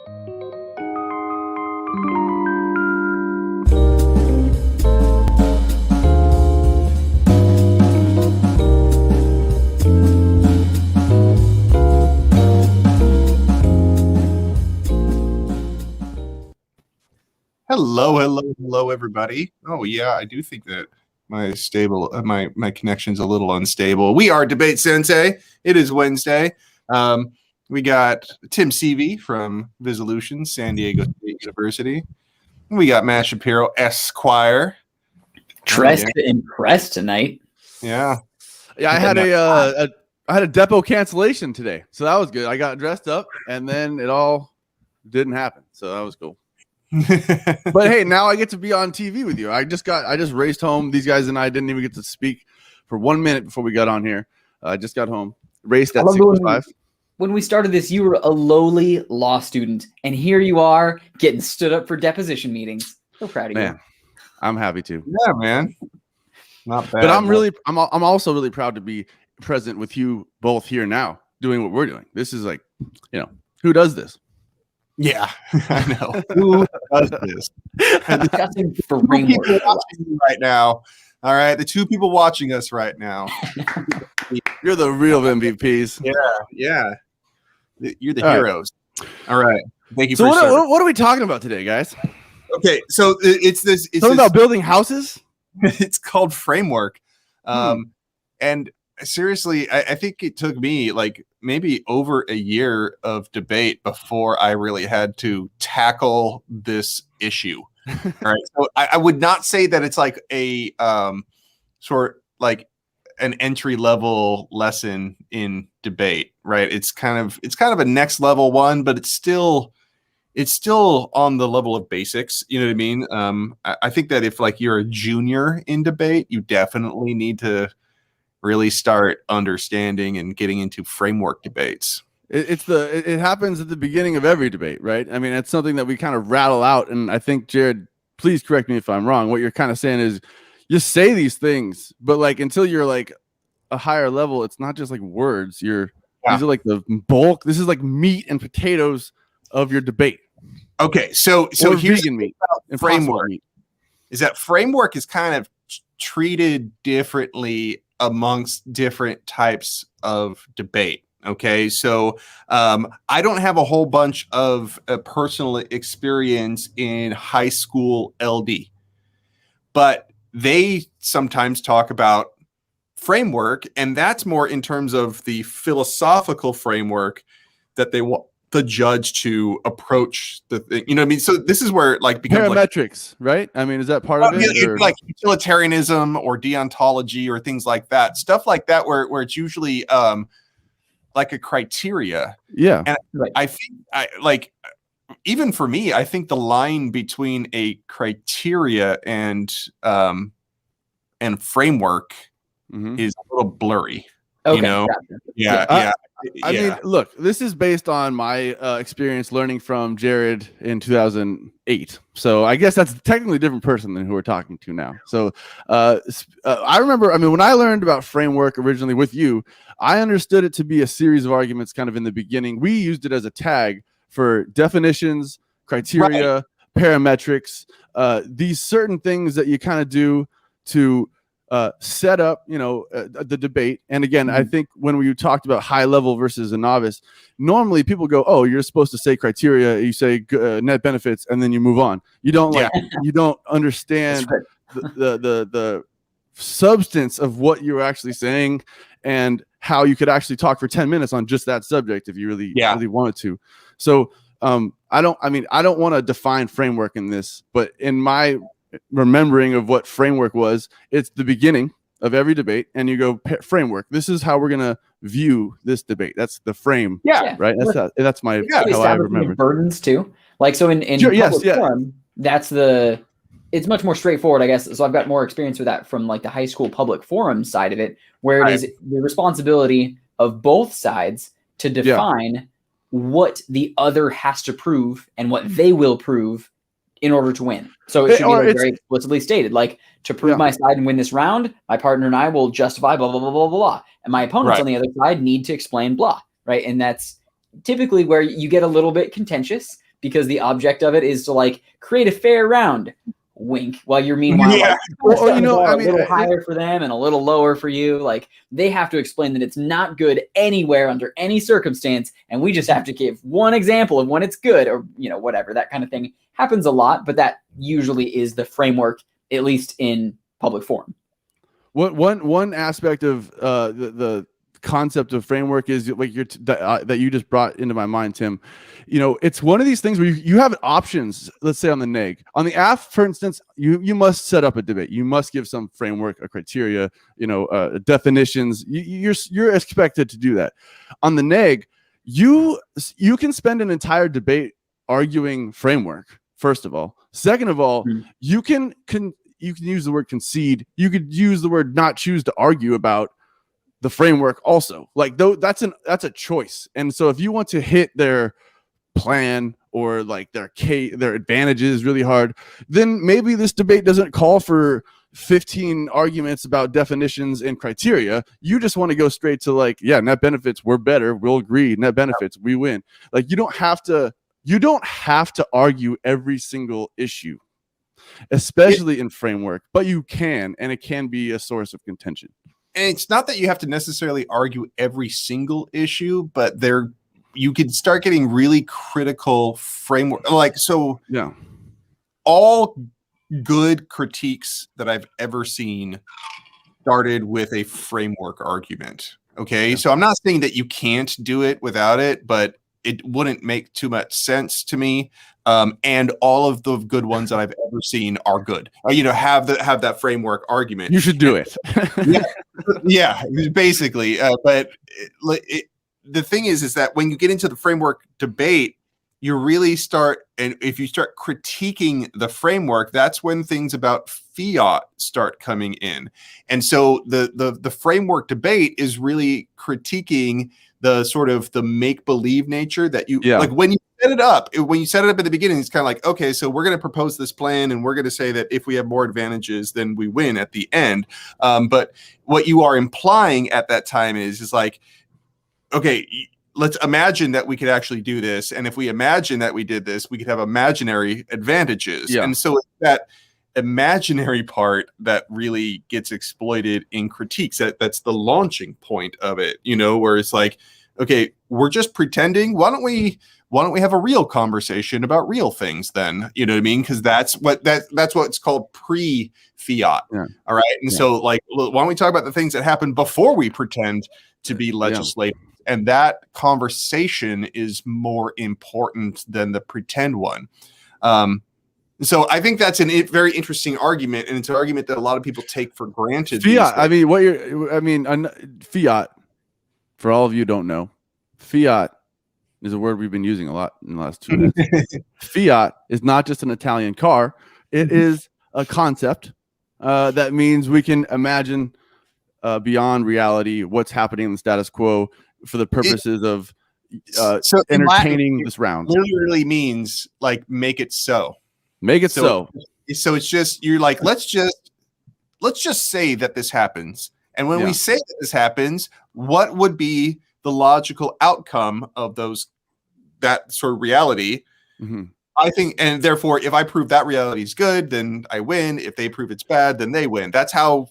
Hello, everybody. Oh yeah, I do think that my connection's a little unstable. We are DebateSensei. It is Wednesday. We got Tim Seavey from Visolution, San Diego State University. We got Matt Shapiro, Esquire. Dressed to impress tonight. Yeah. I had a depot cancellation today, so that was good. I got dressed up, and then it all didn't happen, so that was cool. But hey, now I get to be on TV with you. I just raced home. These guys and I didn't even get to speak for 1 minute before we got on here. I just got home, raced at 65. When we started this, you were a lowly law student, and here you are getting stood up for deposition meetings. So proud of you. I'm happy to. Yeah, man. Not bad. But I'm also really proud to be present with you both here now, doing what we're doing. This is like, who does this? Yeah, I know. Who does this? Discussing framework right now. All right, the two people watching us right now. You're the real MVPs. Yeah. You're the heroes. All right. Thank you. So what are we talking about today, guys? Okay, so it's something about building houses. It's called framework, and seriously, I think it took me like maybe over a year of debate before I really had to tackle this issue. All right, so I would not say that it's like a sort like an entry level lesson in debate, right? It's kind of a next level one, but it's still on the level of basics. You know what I mean? I think that if like you're a junior in debate, you definitely need to really start understanding and getting into framework debates. It happens at the beginning of every debate, right? I mean, it's something that we kind of rattle out. And I think, Jared, please correct me if I'm wrong. What you're kind of saying is you say these things, but like until you're like a higher level, it's not just like words. These are like the bulk. This is like meat and potatoes of your debate. Okay, so here's vegan meat and framework. Meat. Is that framework is kind of treated differently amongst different types of debate. Okay, so I don't have a whole bunch of personal experience in high school LD, but they sometimes talk about framework, and that's more in terms of the philosophical framework that they want the judge to approach the thing. You know what I mean? So this is where it like becomes parametrics, right? I mean, is that part of it? Like utilitarianism or deontology or things like that. Stuff like that where it's usually like a criteria. Yeah. And I think even for me, I think the line between a criteria and framework is a little blurry. Okay, you know? gotcha. Yeah. I mean, look, this is based on my experience learning from Jared in 2008. So I guess that's technically a different person than who we're talking to now. So I remember, when I learned about framework originally with you, I understood it to be a series of arguments kind of in the beginning. We used it as a tag for definitions, criteria, parametrics, these certain things that you kind of do to set up, the debate. And again, I think when we talked about high level versus a novice, normally people go, "Oh, you're supposed to say criteria, you say net benefits, and then you move on." You don't you don't understand the substance of what you're actually saying and how you could actually talk for 10 minutes on just that subject if you really wanted to. So I don't want to define framework in this, but in my remembering of what framework was, it's the beginning of every debate, and you go framework. This is how we're gonna view this debate. That's the frame. Right. That's my how I remember burdens too. Like so in public forum, it's much more straightforward, I guess. So I've got more experience with that from like the high school public forum side of it, where it is the responsibility of both sides to define what the other has to prove and what they will prove in order to win. So it should be very explicitly stated, like, to prove my side and win this round, my partner and I will justify blah, blah, blah, blah, blah. And my opponents on the other side need to explain blah, right? And that's typically where you get a little bit contentious because the object of it is to like create a fair round. Wink. While you're meanwhile, Yeah. like, a little higher for them and a little lower for you. Like they have to explain that it's not good anywhere under any circumstance, and we just have to give one example of when it's good, or whatever. That kind of thing happens a lot, but that usually is the framework, at least in public forum. One aspect of the concept of framework is like that you just brought into my mind, Tim. It's one of these things where you have options. Let's say on the neg, on the AF, for instance, you must set up a debate. You must give some framework, a criteria, definitions. You're expected to do that. On the neg, you can spend an entire debate arguing framework. First of all, second of all, you can use the word concede. You could use the word not choose to argue about the framework also. Like that's a choice. And so if you want to hit their plan or like their advantages really hard, then maybe this debate doesn't call for 15 arguments about definitions and criteria. You just want to go straight to like, yeah, net benefits, we're better, we'll agree, net benefits, we win. Like you don't have to argue every single issue, especially in framework, but you can, and it can be a source of contention. And it's not that you have to necessarily argue every single issue, but you can start getting really critical framework. Yeah. All good critiques that I've ever seen started with a framework argument. Okay. Yeah. So I'm not saying that you can't do it without it, but it wouldn't make too much sense to me. And all of the good ones that I've ever seen are good. Have that framework argument. You should do it. yeah, basically. But the thing is that when you get into the framework debate, you really start, and if you start critiquing the framework, that's when things about fiat start coming in. And so the framework debate is really critiquing the sort of the make-believe nature that like when you set it up at the beginning, it's kind of like, okay, so we're going to propose this plan and we're going to say that if we have more advantages, then we win at the end. But what you are implying at that time is like, okay, let's imagine that we could actually do this. And if we imagine that we did this, we could have imaginary advantages. Yeah. And so it's that imaginary part that really gets exploited in critiques. That's the launching point of it, where it's like, okay, we're just pretending. Why don't we have a real conversation about real things then? You know what I mean? Because that's what's called pre-fiat. Yeah. All right. And so like, why don't we talk about the things that happen before we pretend to be legislative? Yeah. And that conversation is more important than the pretend one. So I think that's a very interesting argument, and it's an argument that a lot of people take for granted. Fiat. Fiat. For all of you who don't know, fiat is a word we've been using a lot in the last 2 minutes. Fiat is not just an Italian car; it is a concept that means we can imagine beyond reality what's happening in the status quo for the purposes of entertaining this round. Literally means like make it so. Make it so. So it's just, you're like, let's just say that this happens. And when we say that this happens, what would be the logical outcome of that sort of reality? Mm-hmm. I think, and therefore, if I prove that reality is good, then I win. If they prove it's bad, then they win. That's how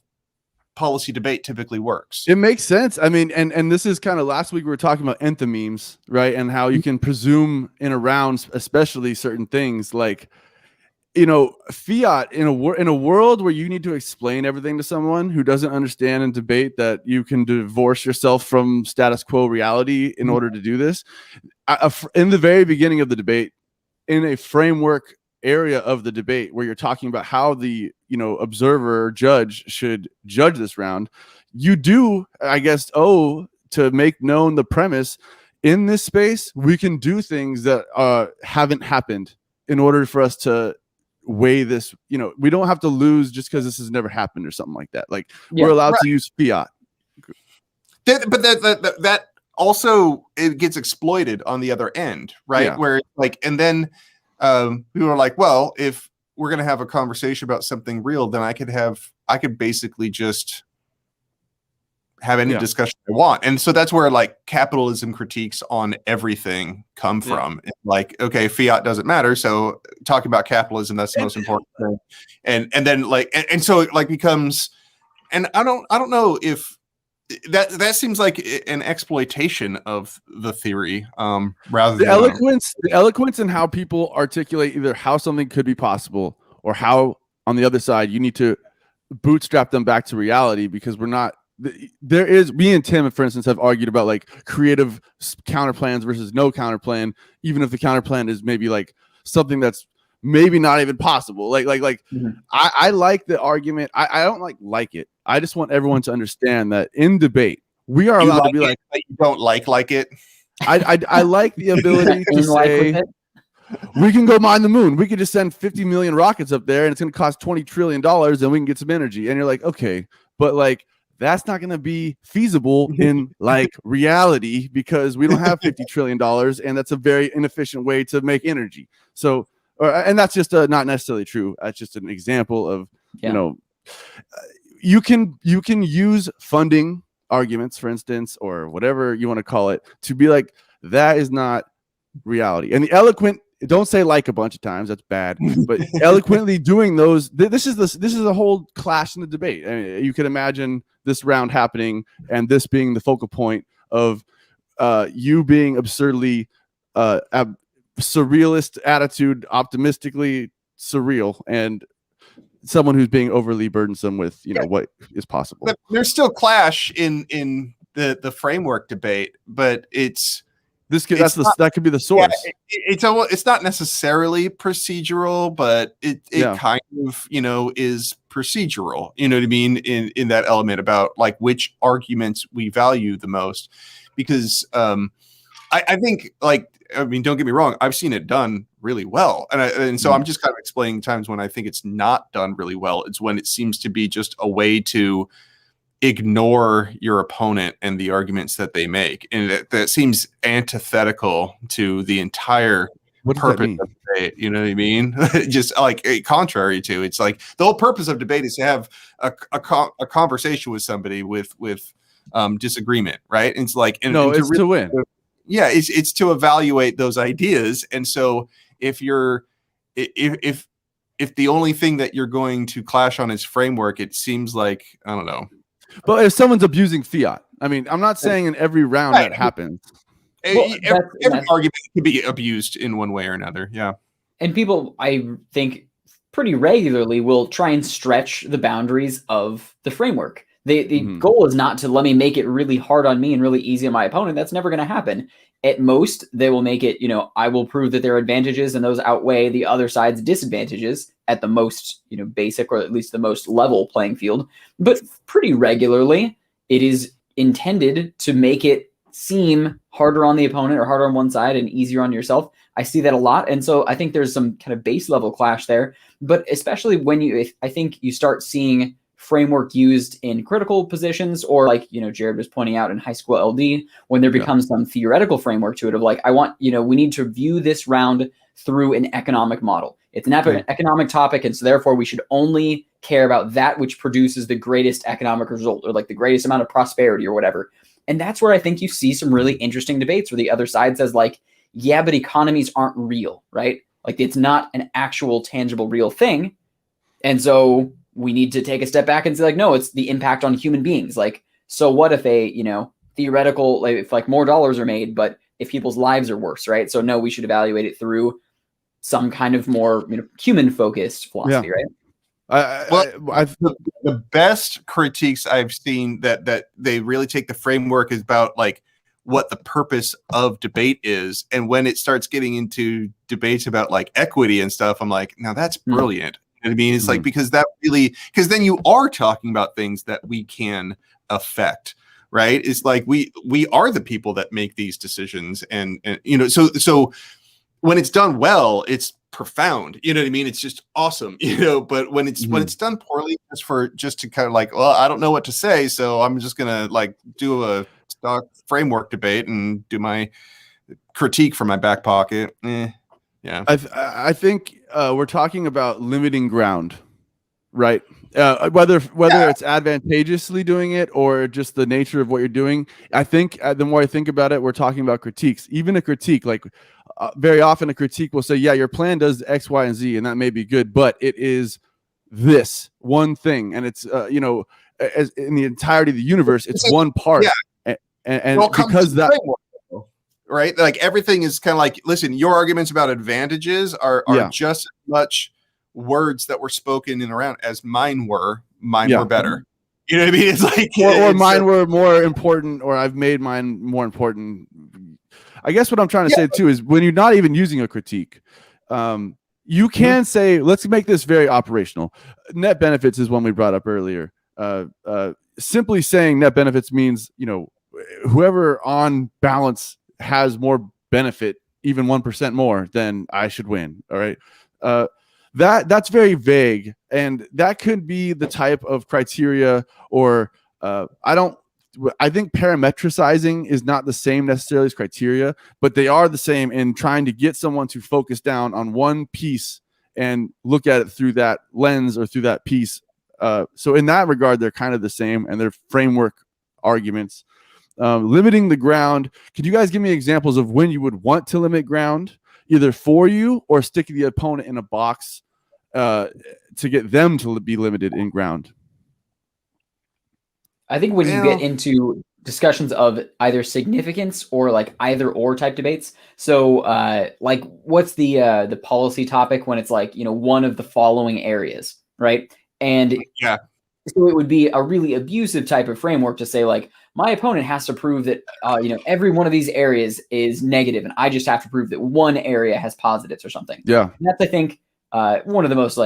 policy debate typically works. It makes sense. I mean, and this is kind of, last week we were talking about enthymemes, right? And how you can presume in a round, especially certain things like, fiat in a world where you need to explain everything to someone who doesn't understand in debate, that you can divorce yourself from status quo reality in order to do this. In the very beginning of the debate, in a framework area of the debate where you're talking about how the observer or judge should judge this round, you do, I guess, to make known the premise. In this space, we can do things that haven't happened in order for us to weigh this. We don't have to lose just because this has never happened or something like that. Like we're allowed to use fiat. But that also, it gets exploited on the other end, right? Yeah. Where like, and then people are like, well, if we're going to have a conversation about something real, then I could basically just have any discussion I want. And so that's where like capitalism critiques on everything come from. It's like, okay, fiat doesn't matter. So talking about capitalism, that's the most important thing. And then like, and so it like becomes, and I don't know if that seems like an exploitation of the theory, rather than the eloquence in how people articulate either how something could be possible or how on the other side you need to bootstrap them back to reality, because we're not. There is, me and Tim, for instance, have argued about like creative counterplans versus no counterplan, even if the counterplan is maybe like something that's maybe not even possible. I like the argument. I don't like it. I just want everyone to understand that in debate, we are allowed to be like, you don't like it. I like the ability to say we can go mine the moon. We could just send 50 million rockets up there and it's going to cost $20 trillion and we can get some energy. And you're like, okay, but like, that's not going to be feasible in like reality, because we don't have $50 trillion and that's a very inefficient way to make energy. So, and that's just not necessarily true. That's just an example of, you know, you can use funding arguments, for instance, or whatever you want to call it, to be like, that is not reality. And the eloquent, don't say like a bunch of times, that's bad, but eloquently doing those, this is a whole clash in the debate. I mean, you can imagine this round happening and this being the focal point of you being absurdly surrealist attitude, optimistically surreal, and someone who's being overly burdensome with what is possible. But there's still clash in the framework debate, but that could be the source. Yeah, it's not necessarily procedural, but it kind of is procedural. You know what I mean, in that element about like which arguments we value the most, because I think like, I mean, don't get me wrong, I've seen it done really well, and so I'm just kind of explaining times when I think it's not done really well. It's when it seems to be just a way to ignore your opponent and the arguments that they make, and that seems antithetical to the entire purpose of debate. You know what I mean? Just like contrary to, it's like the whole purpose of debate is to have a conversation with somebody with disagreement, right? And it's like, it's to win. Yeah, it's to evaluate those ideas. And so if the only thing that you're going to clash on is framework, it seems like, I don't know. But if someone's abusing fiat, I mean, I'm not saying in every round that happens. Every argument can be abused in one way or another. Yeah. And people, I think, pretty regularly will try and stretch the boundaries of the framework. The goal is not to let me make it really hard on me and really easy on my opponent. That's never going to happen. At most, they will make it, I will prove that there are advantages and those outweigh the other side's disadvantages at the most, basic, or at least the most level playing field. But pretty regularly, it is intended to make it seem harder on the opponent or harder on one side and easier on yourself. I see that a lot. And so I think there's some kind of base level clash there. But especially when I think you start seeing framework used in critical positions, or like, Jared was pointing out in high school LD, when there becomes some theoretical framework to it of like, I want, we need to view this round through an economic model. It's an economic topic. And so therefore we should only care about that which produces the greatest economic result, or like the greatest amount of prosperity or whatever. And that's where I think you see some really interesting debates where the other side says like, yeah, but economies aren't real, right? Like it's not an actual tangible real thing. And so we need to take a step back and say like, no, it's the impact on human beings. Like, so what if theoretical, like if like more dollars are made, but if people's lives are worse, right? So no, we should evaluate it through some kind of more human focused philosophy, right? The best critiques I've seen that they really take the framework is about like what the purpose of debate is, and when it starts getting into debates about like equity and stuff, I'm like, now that's brilliant. You know what I mean? It's like, because then you are talking about things that we can affect, right? It's like we are the people that make these decisions, and so when it's done well, it's profound. You know what I mean? It's just awesome. But when it's done poorly, just to kind of like, well, I don't know what to say, so I'm just gonna like do a stock framework debate and do my critique from my back pocket. Yeah. I think we're talking about limiting ground, right? whether it's advantageously doing it or just the nature of what you're doing. I think the more I think about it, we're talking about critiques. Even a critique, like very often a critique will say, yeah, your plan does X, Y, and Z, and that may be good, but it is this one thing, and it's as in the entirety of the universe, it's one part. Yeah. And because that framework, right, like everything is kind of like, listen, your arguments about advantages are just as much words that were spoken in around as mine were. Mine were better. You know what I mean? It's like, or mine were more important, or I've made mine more important. I guess what I'm trying to say too is when you're not even using a critique, you can say, let's make this very operational. Net benefits is one we brought up earlier. Simply saying net benefits means, whoever on balance has more benefit, even 1% more, then I should win. All right. That's very vague, and that could be the type of criteria, or I think parametricizing is not the same necessarily as criteria, but they are the same in trying to get someone to focus down on one piece and look at it through that lens or through that piece. So in that regard, they're kind of the same, and they're framework arguments. Limiting the ground. Could you guys give me examples of when you would want to limit ground, either for you or stick the opponent in a box to get them to be limited in ground? I think when you get into discussions of either significance or like either or type debates. So like what's the policy topic when it's like, one of the following areas, right? And so it would be a really abusive type of framework to say like, my opponent has to prove that, every one of these areas is negative, and I just have to prove that one area has positives or something. Yeah. And that's, I think, one of the most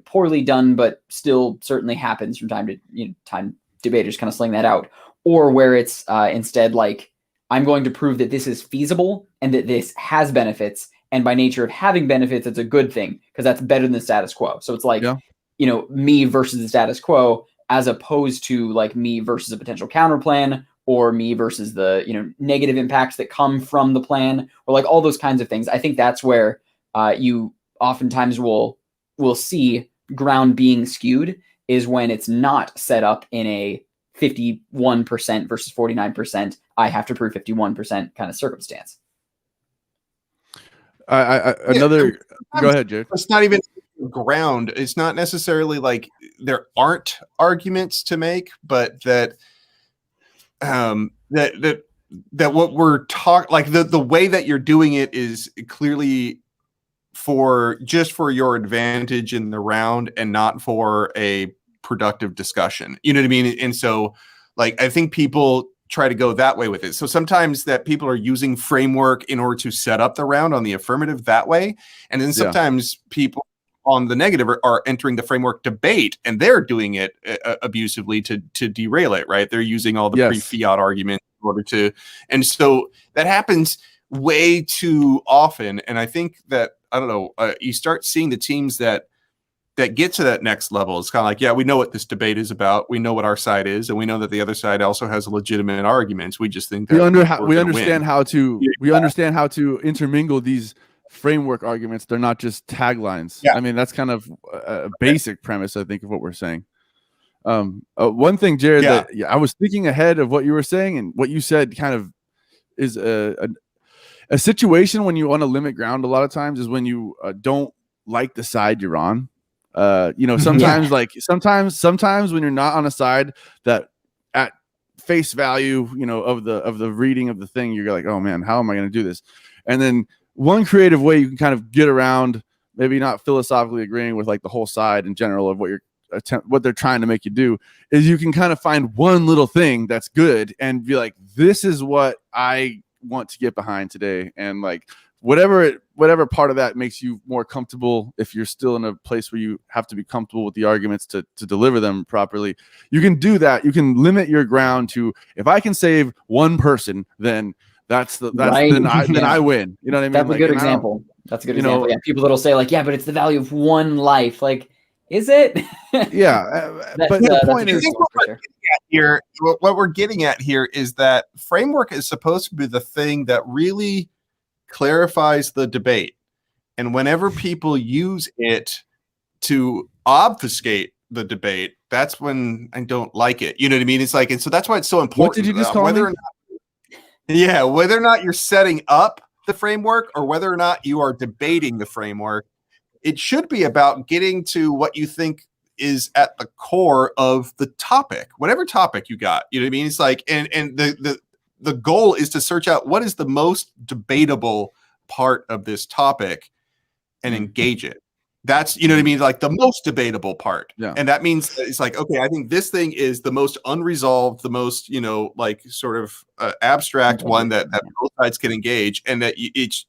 poorly done, but still certainly happens from time to time. Debaters kind of sling that out, or where it's instead like, I'm going to prove that this is feasible and that this has benefits, and by nature of having benefits, it's a good thing because that's better than the status quo. So it's like, me versus the status quo, as opposed to like me versus a potential counter plan, or me versus the negative impacts that come from the plan, or like all those kinds of things. I think that's where you oftentimes will see ground being skewed, is when it's not set up in a 51% versus 49%. I have to prove 51% kind of circumstance. Go ahead, Jared. It's not even ground. It's not necessarily like there aren't arguments to make, but that what we're talking, like the way that you're doing it is clearly for your advantage in the round and not for a productive discussion. You know what I mean? And so like, I think people try to go that way with it. So sometimes that people are using framework in order to set up the round on the affirmative that way. And then sometimes people on the negative are entering the framework debate, and they're doing it abusively to derail it, right? They're using all the pre-fiat arguments in order to, and so that happens way too often. And I think that, I don't know, you start seeing the teams that get to that next level. It's kind of like, we know what this debate is about. We know what our side is, and we know that the other side also has legitimate arguments. We just think that we understand how to intermingle these framework arguments. They're not just taglines. I mean, that's kind of a basic premise, I think, of what we're saying. One thing, Jared, that I was thinking ahead of what you were saying, and what you said kind of is a situation when you want to limit ground a lot of times is when you don't like the side you're on. Sometimes like sometimes when you're not on a side that at face value, of the reading of the thing, you're like, oh man, how am I going to do this? And then one creative way you can kind of get around, maybe not philosophically agreeing with like the whole side in general of what they're trying to make you do, is you can kind of find one little thing that's good and be like, this is what I want to get behind today. And like, whatever part of that makes you more comfortable, if you're still in a place where you have to be comfortable with the arguments to deliver them properly, you can do that. You can limit your ground to, if I can save one person, then then I win. You know what I mean? That's a good example. That's a good example. Yeah, people that'll say like, but it's the value of one life. Like, is it? But the point is, what we're getting at here is that framework is supposed to be the thing that really clarifies the debate. And whenever people use it to obfuscate the debate, that's when I don't like it. You know what I mean? It's like, and so that's why it's so important. What did you just call whether me? Or not, yeah, whether or not you're setting up the framework or whether or not you are debating the framework, it should be about getting to what you think is at the core of the topic, whatever topic you got. You know what I mean? It's like, and the goal is to search out what is the most debatable part of this topic and engage it. That's, you know what I mean? Like the most debatable part. Yeah. And that means it's like, okay, I think this thing is the most unresolved, the most, like sort of abstract one that both sides can engage. And that it's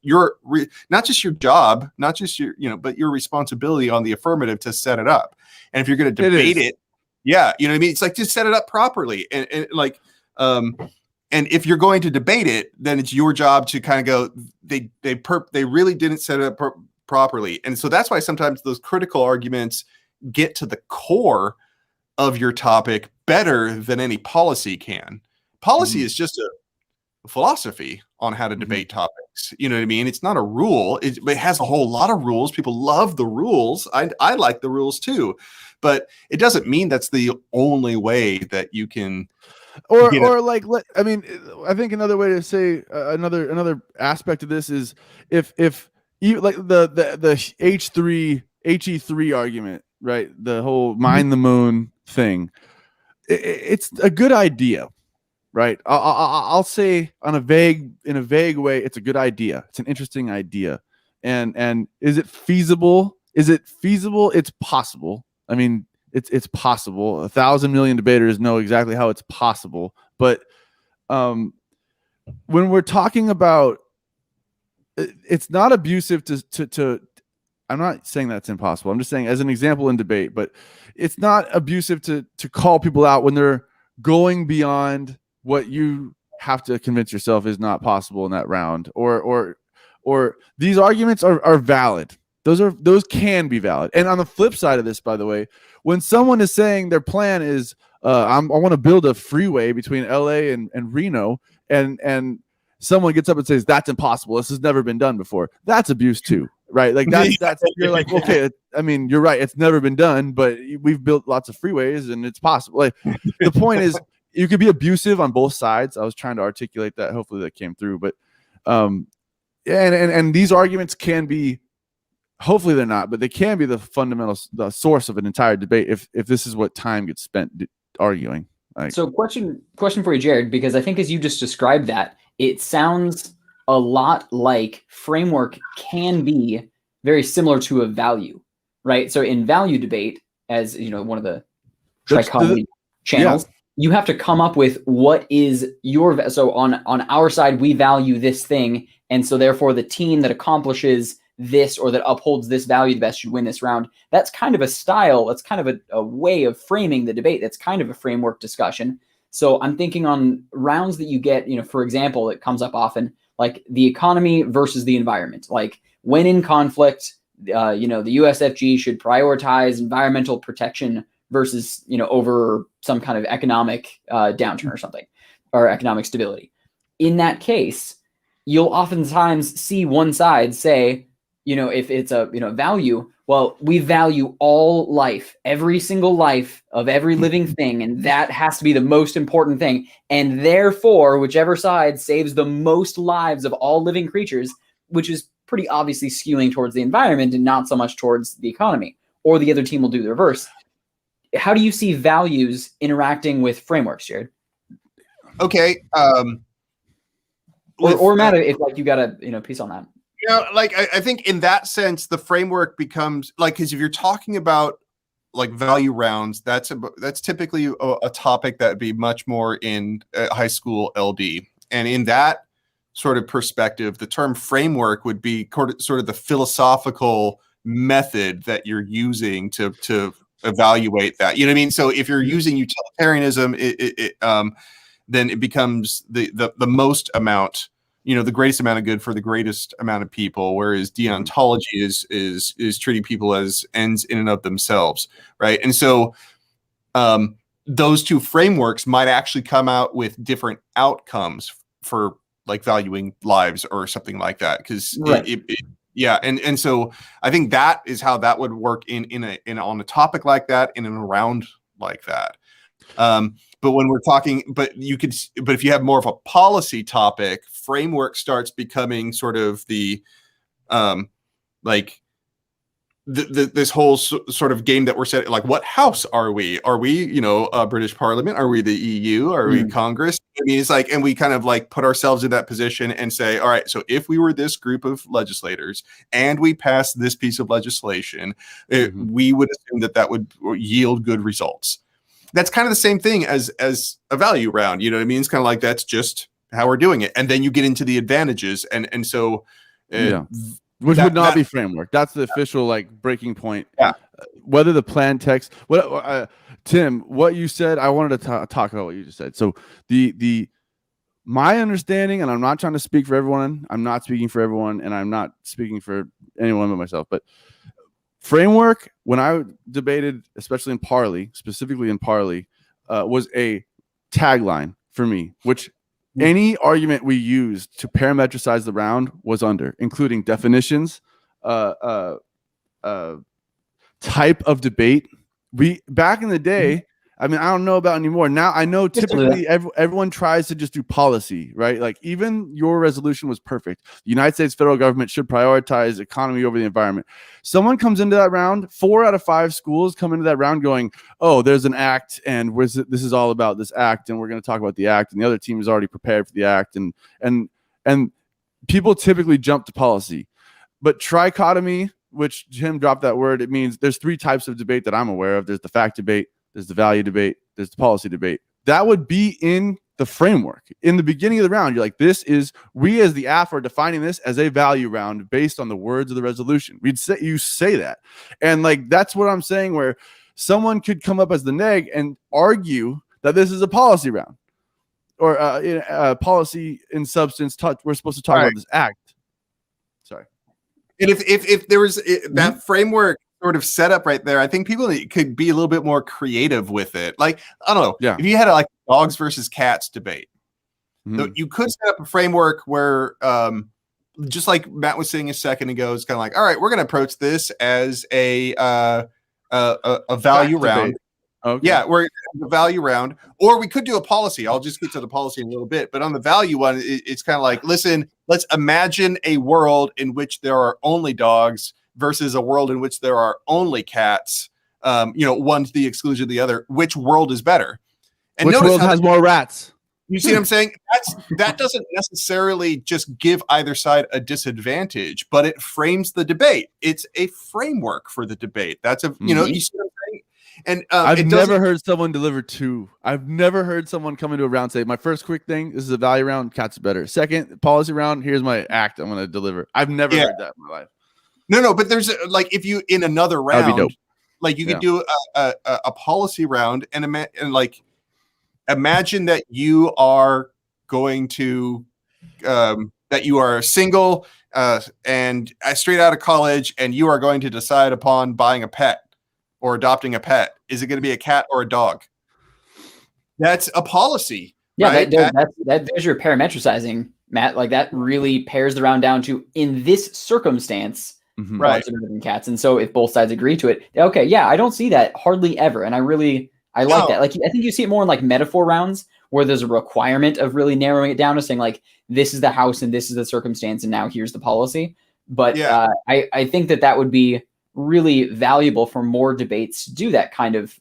not just your job, not just your, but your responsibility on the affirmative to set it up. And if you're going to debate it, yeah, you know what I mean? It's like, just set it up properly. And like, and if you're going to debate it, then it's your job to kind of go, they really didn't set it up properly. And so that's why sometimes those critical arguments get to the core of your topic better than any policy can. Policy is just a philosophy on how to debate topics. You know what I mean? It's not a rule. It has a whole lot of rules. People love the rules. I like the rules too, but it doesn't mean that's the only way that you can. I think another way to say another aspect of this is if you like the HE3 argument, right? The whole mine the moon thing. It's a good idea, right? I'll say in a vague way, it's a good idea. It's an interesting idea. And is it feasible? It's possible. I mean, it's possible. 1,000 million debaters know exactly how it's possible. But when we're talking about, it's not abusive to I'm not saying that's impossible. I'm just saying as an example in debate, but it's not abusive to call people out when they're going beyond what you have to convince yourself is not possible in that round, or these arguments are valid. Those can be valid. And on the flip side of this, by the way, when someone is saying their plan is I want to build a freeway between LA and Reno, and someone gets up and says that's impossible, this has never been done before, that's abuse too, right? Like that's you're like, okay, I mean, you're right, it's never been done, but we've built lots of freeways and it's possible. Like the point is, you could be abusive on both sides. I was trying to articulate that. Hopefully that came through. But and these arguments can be, hopefully they're not, but they can be the source of an entire debate if this is what time gets spent arguing. Like, so question for you, Jared, because I think as you just described that, it sounds a lot like framework can be very similar to a value, right? So in value debate, as one of the trichotomy channels, you have to come up with what is your, so on our side, we value this thing. And so therefore the team that accomplishes this or that upholds this value the best should win this round. That's kind of a style. That's kind of a way of framing the debate. That's kind of a framework discussion. So I'm thinking on rounds that you get, for example, it comes up often, like the economy versus the environment. Like when in conflict, the USFG should prioritize environmental protection versus, over some kind of economic downturn or something, or economic stability. In that case, you'll oftentimes see one side say, if it's a value, well, we value all life, every single life of every living thing, and that has to be the most important thing. And therefore, whichever side saves the most lives of all living creatures, which is pretty obviously skewing towards the environment and not so much towards the economy, or the other team will do the reverse. How do you see values interacting with frameworks, Jared? Okay. Or Matt, if like you got a piece on that. I think in that sense, the framework becomes like, because if you're talking about like value rounds, that's typically a topic that would be much more in high school LD. And in that sort of perspective, the term framework would be sort of the philosophical method that you're using to evaluate that. You know what I mean? So if you're using utilitarianism, then it becomes the most amount, the greatest amount of good for the greatest amount of people, whereas deontology is treating people as ends in and of themselves, right? And so those two frameworks might actually come out with different outcomes for like valuing lives or something like that, because Yeah, and so I think that is how that would work on a topic like that, in and around like that. But when we're talking, but if you have more of a policy topic, framework starts becoming sort of the like this whole sort of game that we're setting. Like, what house are we? Are we, British Parliament? Are we the EU? Are we Congress? I mean, it's like, and we kind of like put ourselves in that position and say, all right, so if we were this group of legislators and we passed this piece of legislation, we would assume that would yield good results. That's kind of the same thing as a value round. You know what I mean? It's kind of like, that's just how we're doing it. And then you get into the advantages. And so, which would not be framework. That's the official like breaking point. Yeah. Whether the plan text, Tim, what you said, I wanted to talk about what you just said. So my understanding, and I'm not trying to speak for everyone. I'm not speaking for everyone, and I'm not speaking for anyone but myself. But framework, when I debated, especially specifically in Parley, was a tagline for me, which any argument we used to parametricize the round was under, including definitions, type of debate. We back in the day, I mean, I don't know about anymore. Now I know typically everyone tries to just do policy, right? Like even your resolution was perfect. The United States federal government should prioritize economy over the environment. Someone comes into that round, 4 out of 5 schools come into that round going, oh, there's an act and this is all about this act. And we're going to talk about the act. And the other team is already prepared for the act. And people typically jump to policy, but trichotomy, which Jim dropped that word, it means there's 3 types of debate that I'm aware of. There's the fact debate, there's the value debate, there's the policy debate. That would be in the framework. In the beginning of the round, you're like, we as the AF are defining this as a value round based on the words of the resolution. You say that. And like, that's what I'm saying, where someone could come up as the neg and argue that this is a policy round or policy in substance. We're supposed to talk about this act. Sorry. And if there was that framework sort of setup right there, I think people could be a little bit more creative with it. Like, I don't know, if you had like dogs versus cats debate, you could set up a framework where, just like Matt was saying a second ago, it's kind of like, all right, we're going to approach this as a value round. Okay. Yeah, we're the value round, or we could do a policy. I'll just get to the policy in a little bit, but on the value one, it's kind of like, listen, let's imagine a world in which there are only dogs versus a world in which there are only cats. One to the exclusion of the other. Which world is better? And which world has more rats? You see what I'm saying? That doesn't necessarily just give either side a disadvantage, but it frames the debate. It's a framework for the debate. That's you see what I'm saying? And I've never heard someone deliver 2. I've never heard someone come into a round say, my first quick thing, this is a value round, cats are better. Second, policy round, here's my act I'm going to deliver. I've never heard that in my life. No, but there's like, if you in another round, like you could do a policy round and like imagine that you are going to that you are single and straight out of college, and you are going to decide upon buying a pet or adopting a pet. Is it going to be a cat or a dog? That's a policy. Yeah, right? There's your parametricizing, Matt. Like that really pares the round down to, in this circumstance, dogs are better than cats. And so if both sides agree to it, okay, yeah, I don't see that hardly ever. And I like that. Like, I think you see it more in like metaphor rounds where there's a requirement of really narrowing it down to saying like, this is the house and this is the circumstance and now here's the policy. But I think that would be really valuable for more debates to do that kind of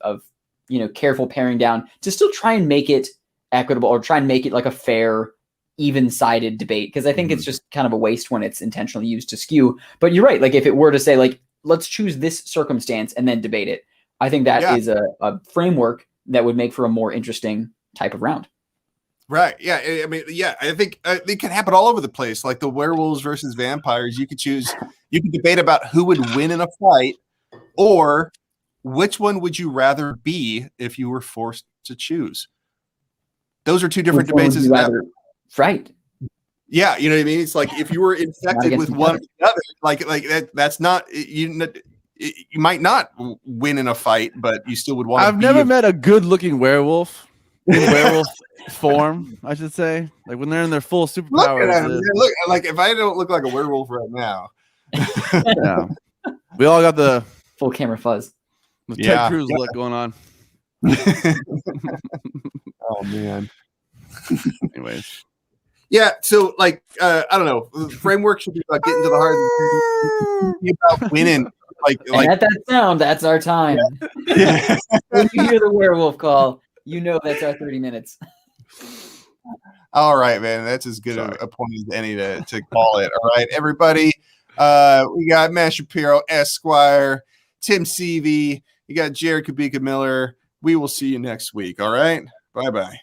careful paring down to still try and make it equitable or try and make it like a fair, even-sided debate. Because I think it's just kind of a waste when it's intentionally used to skew. But you're right. Like if it were to say like, let's choose this circumstance and then debate it, I think that is a framework that would make for a more interesting type of round. Right. Yeah. I mean, I think it can happen all over the place. Like the werewolves versus vampires. You could debate about who would win in a fight, or which one would you rather be if you were forced to choose. Those are 2 different debates. Right. Yeah. You know what I mean? It's like if you were infected with one or the other, like that's not, you might not win in a fight, but you still would want to. I've never met a good looking werewolf. In werewolf form, I should say, like when they're in their full superpowers. Look, like if I don't look like a werewolf right now, Yeah. We all got the full camera fuzz. The Ted Cruz look going on. Oh man. Anyways. Yeah, so like I don't know. The framework should be about getting to the heart, be about winning. And at that sound, that's our time. Yeah. When you hear the werewolf call, you know that's our 30 minutes. All right, man. That's as good a point as any to call it. All right, everybody. We got Matt Shapiro, Esquire, Tim Seavey. You got Jared Kubika Miller. We will see you next week. All right. Bye-bye.